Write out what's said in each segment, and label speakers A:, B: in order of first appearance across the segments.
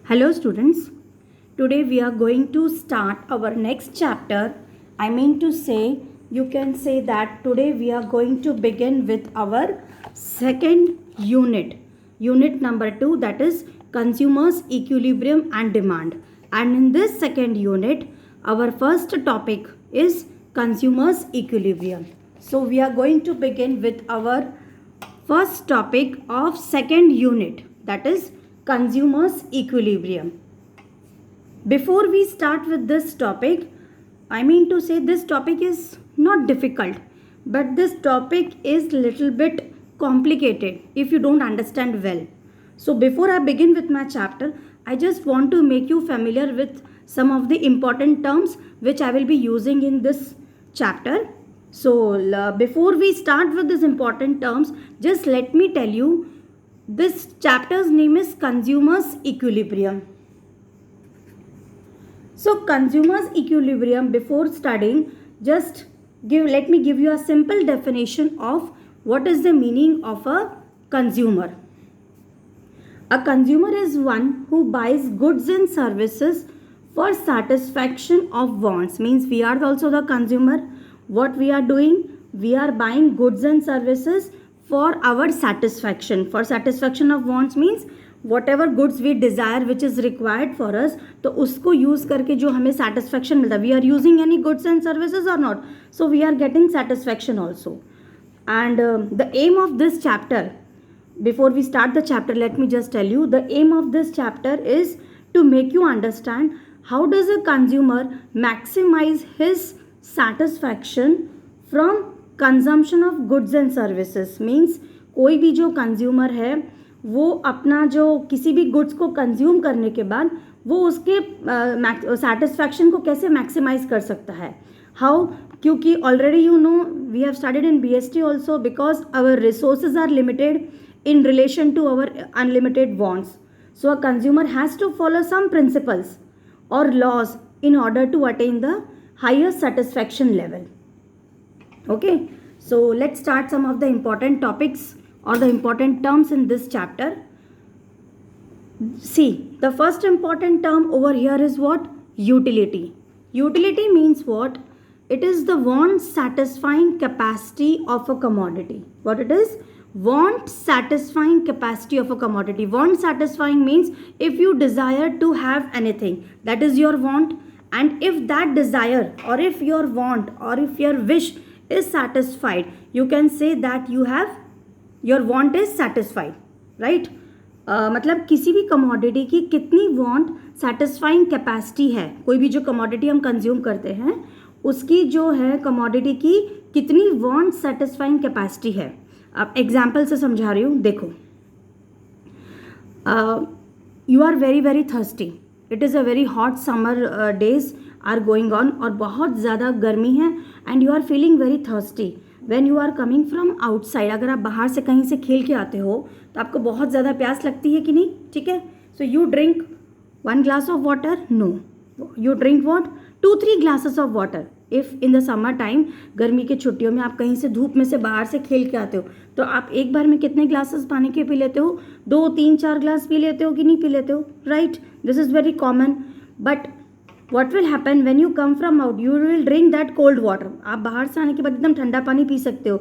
A: Hello students, today we are going to start our next chapter. I mean to say, you can say that today we are going to begin with our second unit number 2, that is consumers, equilibrium and demand. And in this second unit, our first topic is consumers equilibrium. So we are going to begin with our first topic of second unit, that is consumers equilibrium. Before we start with this topic, I mean to say this topic is not difficult, but this topic is little bit complicated if you don't understand well. So before I begin with my chapter, I just want to make you familiar with some of the important terms which I will be using in this chapter. So before we start with these important terms, just let me tell you this chapter's name is consumers equilibrium. So consumers equilibrium, before studying, let me give you a simple definition of what is the meaning of a consumer. A consumer is one who buys goods and services for satisfaction of wants. Means we are also the consumer. What we are doing? We are buying goods and services for our satisfaction. For satisfaction of wants means whatever goods we desire which is required for us, तो उसको use करके जो हमें satisfaction मिलता है. We are using any goods and services or not, so we are getting satisfaction also. And the aim of this chapter, before we start the chapter, let me just tell you the aim of this chapter is to make you understand how does a consumer maximize his satisfaction from consumption of goods and services. Means कोई भी जो consumer है वो अपना जो किसी भी goods को कंज्यूम करने के बाद वो उसके सेटिस्फैक्शन को कैसे मैक्सिमाइज कर सकता है. हाउ? क्योंकि already you know we have studied in BST also, because our resources are limited in relation to our unlimited wants. So a consumer has to follow some principles or laws in order to attain the higher satisfaction level. Okay, so let's start some of the important topics or the important terms in this chapter. See, the first important term over here is what? Utility. Utility means what? It is the want satisfying capacity of a commodity. What it is? Want satisfying capacity of a commodity. Want satisfying means if you desire to have anything, that is your want, and if that desire or if your want or if your wish is satisfied, you can say that your want is satisfied, right? मतलब किसी भी commodity की कितनी want satisfying capacity है, कोई भी जो commodity हम कंज्यूम करते हैं उसकी जो है कमोडिटी की कितनी वांट सेटिस्फाइंग कैपेसिटी है. अब एग्जाम्पल से समझा रही हूँ. देखो, you are very very thirsty. It is a very hot summer days are going on और बहुत ज़्यादा गर्मी है and you are feeling very thirsty when you are coming from outside. अगर आप बाहर से कहीं से खेल के आते हो तो आपको बहुत ज़्यादा प्यास लगती है कि नहीं? ठीक है. So you drink 1 glass of water? No. You drink what? 2-3 glasses of water. If in the summer time, गर्मी की छुट्टियों में आप कहीं से धूप में से बाहर से खेल के आते हो तो आप एक बार में कितने ग्लासेस पानी के पी लेते हो? 2, 3, 4 ग्लास पी लेते हो कि नहीं पी लेते हो? Right, this is very common. But what will happen when you come from out? You will drink that cold water. आप बाहर से आने के बाद एकदम ठंडा पानी पी सकते हो.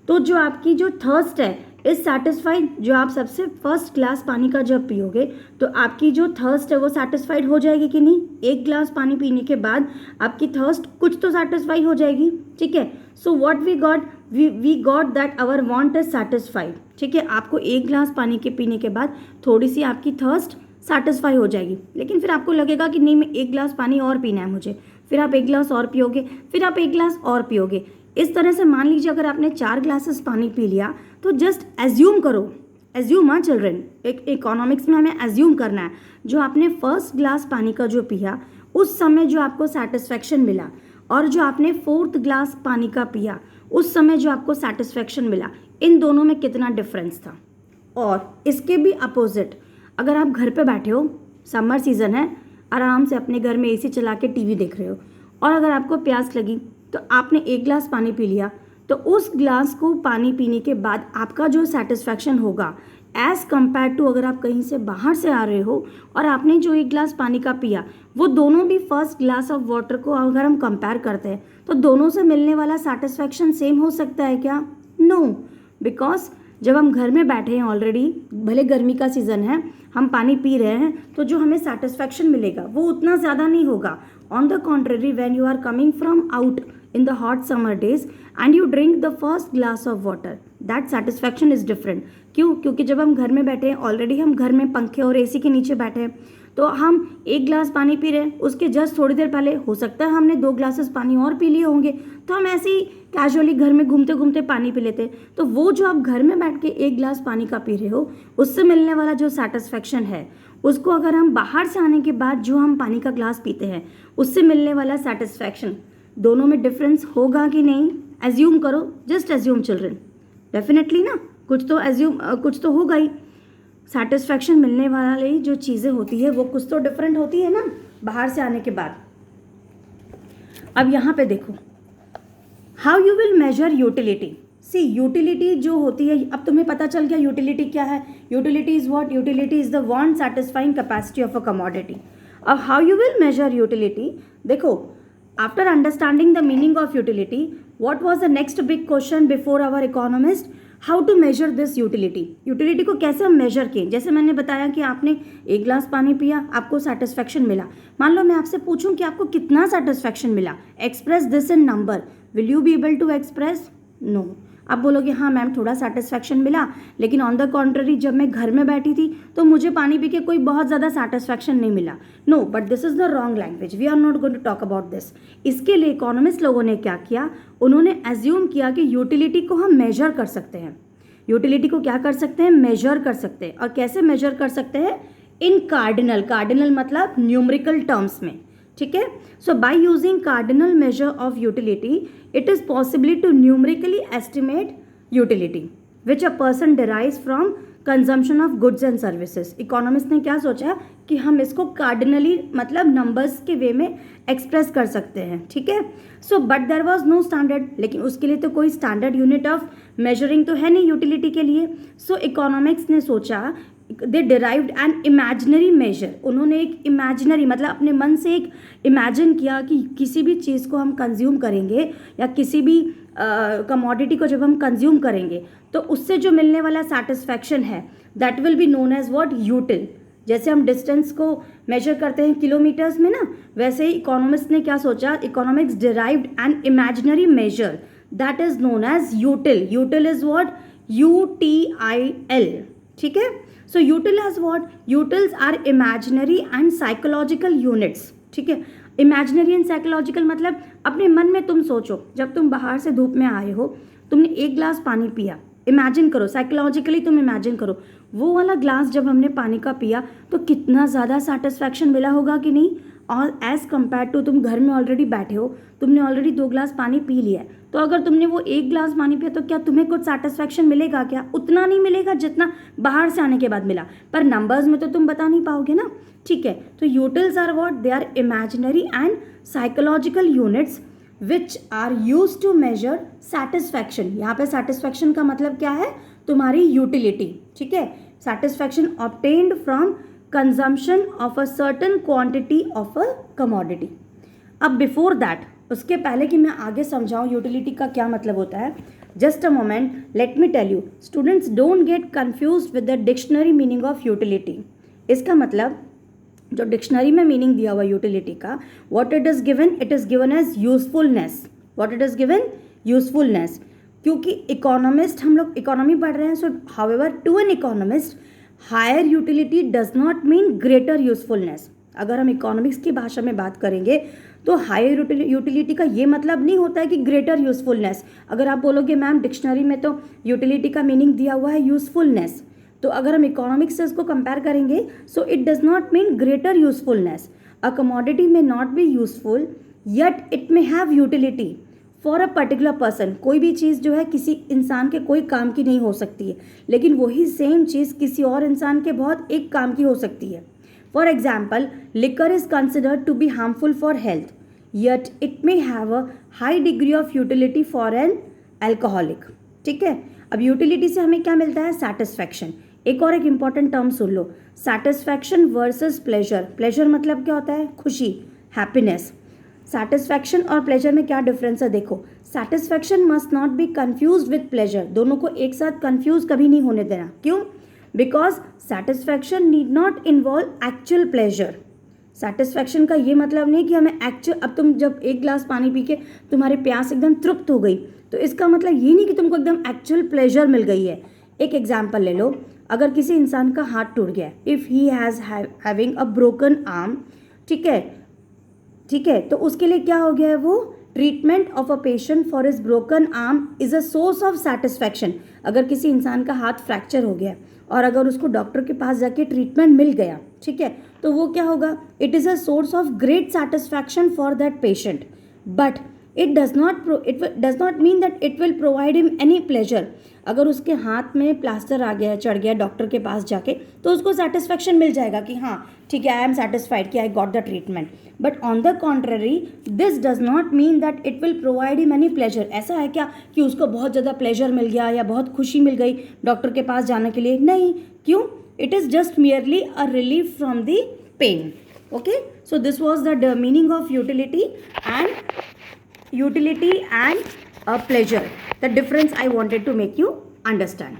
A: तो जो आपकी जो थर्स्ट है इज सेटिस्फाइड. जो आप सबसे फर्स्ट ग्लास पानी का जब पियोगे तो आपकी जो थर्स्ट है वो सेटिस्फाइड हो जाएगी कि नहीं? एक ग्लास पानी पीने के बाद आपकी थर्स्ट कुछ तो सेटिस्फाई हो जाएगी. ठीक है. So what we got that our want is satisfied. ठीक है. आपको एक ग्लास पानी के पीने के बाद थोड़ी सी आपकी थर्स्ट सेटिस्फाई हो जाएगी, लेकिन फिर आपको लगेगा कि नहीं, मैं एक ग्लास पानी और पीना है मुझे. फिर आप एक ग्लास और पियोगे, फिर आप एक ग्लास और पियोगे. इस तरह से मान लीजिए अगर आपने 4 ग्लासेस पानी पी लिया तो जस्ट एज्यूम करो, एज्यूम हाँ चिल्ड्रन, एक इकोनॉमिक्स में हमें एज्यूम करना है. जो आपने फर्स्ट ग्लास पानी का जो पिया उस समय जो आपको सेटिस्फैक्शन मिला और जो आपने 4th ग्लास पानी का पिया उस समय जो आपको सेटिस्फैक्शन मिला, इन दोनों में कितना डिफरेंस था. और इसके भी अपोजिट, अगर आप घर पे बैठे हो, समर सीज़न है, आराम से अपने घर में AC चला के TV देख रहे हो और अगर आपको प्यास लगी तो आपने एक ग्लास पानी पी लिया, तो उस ग्लास को पानी पीने के बाद आपका जो सेटिस्फैक्शन होगा एज़ कम्पेयर टू अगर आप कहीं से बाहर से आ रहे हो और आपने जो एक गिलास पानी का पिया, वो दोनों भी फर्स्ट ग्लास ऑफ वाटर को अगर हम कंपेयर करते हैं तो दोनों से मिलने वाला सेटिस्फैक्शन सेम हो सकता है क्या? नो, बिकॉज जब हम घर में बैठे हैं ऑलरेडी, भले गर्मी का सीज़न है, हम पानी पी रहे हैं, तो जो हमें सेटिस्फैक्शन मिलेगा वो उतना ज़्यादा नहीं होगा. On the contrary, when you are coming from out in the hot summer days and you drink the first glass of water, that satisfaction is different. क्यों? क्योंकि जब हम घर में बैठे हैं ऑलरेडी, हम घर में पंखे और एसी के नीचे बैठे हैं, तो हम एक ग्लास पानी पी रहे हैं, उसके जस्ट थोड़ी देर पहले हो सकता है हमने 2 ग्लासेस पानी और पी लिए होंगे, तो हम ऐसे ही कैजुअली घर में घूमते घूमते पानी पी लेते हैं. तो वो जो आप घर में बैठ के एक ग्लास पानी का पी रहे हो, उससे मिलने वाला जो सेटिस्फैक्शन है, उसको अगर हम बाहर से आने के बाद जो हम पानी का ग्लास पीते हैं, उससे मिलने वाला सेटिस्फैक्शन, दोनों में डिफरेंस होगा कि नहीं? एज्यूम करो, जस्ट एज्यूम चिल्ड्रन, डेफिनेटली ना, कुछ तो होगा ही. सेटिस्फैक्शन मिलने वाली जो चीज़ें होती है वो कुछ तो डिफरेंट होती है ना बाहर से आने के बाद. अब यहाँ पे देखो, how you will measure utility. See, utility जो होती है, अब तुम्हें पता चल गया यूटिलिटी क्या है. Utility is what? Utility is the want satisfying capacity of a commodity. अब how you will measure utility, देखो, after understanding the meaning of utility, what was the next big question before our economist? How to measure this utility? Utility को कैसे हम major किए? जैसे मैंने बताया कि आपने एक ग्लास पानी पिया, आपको सेटिस्फैक्शन मिला. मान लो मैं आपसे पूछूं कि आपको कितना सेटिस्फैक्शन मिला, express this in number, will you be able to express? No. आप बोलोगे हाँ मैम थोड़ा सेटिस्फैक्शन मिला, लेकिन ऑन द कॉन्ट्ररी जब मैं घर में बैठी थी तो मुझे पानी पी के कोई बहुत ज़्यादा सेटिस्फैक्शन नहीं मिला. No, but this is the wrong language, we are not going to talk about this. इसके लिए इकोनॉमिस्ट लोगों ने क्या किया, उन्होंने एज्यूम किया कि यूटिलिटी को हम मेजर कर सकते हैं. यूटिलिटी को क्या कर सकते हैं? मेजर कर सकते हैं. और कैसे मेजर कर सकते हैं? In cardinal. कार्डिनल मतलब न्यूमेरिकल टर्म्स में. ठीक है. So by using cardinal measure of utility, it is possible to numerically estimate utility which a person derives from consumption of goods and services. Economist ने क्या सोचा कि हम इसको कार्डिनली मतलब नंबर्स के वे में एक्सप्रेस कर सकते हैं. ठीक है. So but there was no standard, लेकिन उसके लिए तो कोई स्टैंडर्ड यूनिट ऑफ मेजरिंग तो है नहीं यूटिलिटी के लिए. सो इकोनॉमिक्स ने सोचा, दे डिराइव्ड एन इमेजिनरी मेजर. उन्होंने एक इमेजिनरी मतलब अपने मन से एक इमेजिन किया कि किसी भी चीज़ को हम कंज्यूम करेंगे या किसी भी कमोडिटी को जब हम कंज्यूम करेंगे तो उससे जो मिलने वाला सेटिस्फैक्शन है, that will be known as what? Util. जैसे हम डिस्टेंस को मेजर करते हैं किलोमीटर्स में ना, वैसे ही इकोनॉमिस्ट ने क्या सोचा, economics derived an imaginary measure that is known as util. Util is what? UTIL. ठीक है. So util as what? Utils are imaginary and psychological units. ठीक है. इमेजिनरी एंड साइकोलॉजिकल मतलब अपने मन में तुम सोचो, जब तुम बाहर से धूप में आए हो, तुमने एक ग्लास पानी पिया, इमेजिन करो, साइकोलॉजिकली तुम इमेजिन करो वो वाला ग्लास जब हमने पानी का पिया तो कितना ज़्यादा सेटिस्फैक्शन मिला होगा कि नहीं. और एज़ कम्पेयर टू तुम घर में ऑलरेडी बैठे हो, तुमने ऑलरेडी 2 ग्लास पानी पी लिया है, तो अगर तुमने वो 1 ग्लास पानी पिया तो क्या तुम्हें कुछ सेटिस्फैक्शन मिलेगा क्या? उतना नहीं मिलेगा जितना बाहर से आने के बाद मिला, पर नंबर्स में तो तुम बता नहीं पाओगे ना. ठीक है. तो utils are what? They are imaginary and psychological units which are use to measure satisfaction. यहाँ पे सेटिस्फैक्शन का मतलब क्या है? तुम्हारी यूटिलिटी. ठीक है. Satisfaction obtained from consumption of a certain quantity of a commodity. अब बिफोर दैट, उसके पहले कि मैं आगे समझाऊं यूटिलिटी का क्या मतलब होता है, just a moment, let me tell you. Students don't get confused with the dictionary meaning of utility. इसका मतलब जो डिक्शनरी में मीनिंग दिया हुआ यूटिलिटी का, what it is given as usefulness. What it is given? Usefulness. क्योंकि economist, हम लोग इकोनॉमी पढ़ रहे हैं, so however to an economist higher utility does not mean greater usefulness. अगर हम इकोनॉमिक्स की भाषा में बात करेंगे तो हायर यूटिलिटी का ये मतलब नहीं होता है कि ग्रेटर यूजफुलनेस. अगर आप बोलोगे मैम डिक्शनरी में तो यूटिलिटी का मीनिंग दिया हुआ है यूजफुलनेस, तो अगर हम इकोनॉमिक्स से इसको कंपेयर करेंगे, so it does not mean greater usefulness. A commodity may not be useful yet it may have utility for a particular person. कोई भी चीज़ जो है किसी इंसान के कोई काम की नहीं हो सकती है, लेकिन वही सेम चीज़ किसी और इंसान के बहुत एक काम की हो सकती है. For example, liquor is considered to be harmful for health, yet it may have a high degree of utility for an alcoholic. ठीक है. अब यूटिलिटी से हमें क्या मिलता है? सेटिस्फैक्शन. एक और एक इम्पॉर्टेंट टर्म सुन लो, सेटिस्फैक्शन वर्सेस प्लेजर। प्लेजर मतलब क्या होता है? खुशी, हैप्पीनेस। सेटिस्फैक्शन और प्लेजर में क्या डिफरेंस है? देखो, satisfaction must not be confuse with pleasure. दोनों को एक साथ कंफ्यूज कभी नहीं होने देना। क्यों? Because satisfaction need not involve actual pleasure. Satisfaction का ये मतलब नहीं कि हमें एक्चुअल, अब तुम जब एक ग्लास पानी पी के तुम्हारी प्यास एकदम तृप्त हो गई, तो इसका मतलब ये नहीं कि तुमको एकदम एक्चुअल प्लेजर मिल गई है। एक एग्जाम्पल ले लो, अगर किसी इंसान का हाथ टूट गया, if he has having a broken arm, ठीक है, ठीक है, तो उसके लिए क्या हो गया है? वो treatment of a patient for his broken arm is a source of satisfaction. अगर किसी इंसान का हाथ फ्रैक्चर हो गया और अगर उसको डॉक्टर के पास जाके ट्रीटमेंट मिल गया, ठीक है, तो वो क्या होगा? It is a source of great satisfaction for that patient, but it does not mean that it will provide him any pleasure। अगर उसके हाथ में प्लास्टर आ गया, चढ़ गया, डॉक्टर के पास जाके, तो उसको सेटिस्फैक्शन मिल जाएगा कि हाँ ठीक है, आई एम सेटिस्फाइड कि I got the treatment. But on the contrary, this does not mean that it will provide him any pleasure. ऐसा है क्या कि उसको बहुत ज़्यादा प्लेजर मिल गया या बहुत खुशी मिल गई डॉक्टर के पास जाने के लिए? नहीं। क्यों? It is just merely a relief from the pain. Okay, so this was the meaning of utility and pleasure. The difference I wanted to make you understand.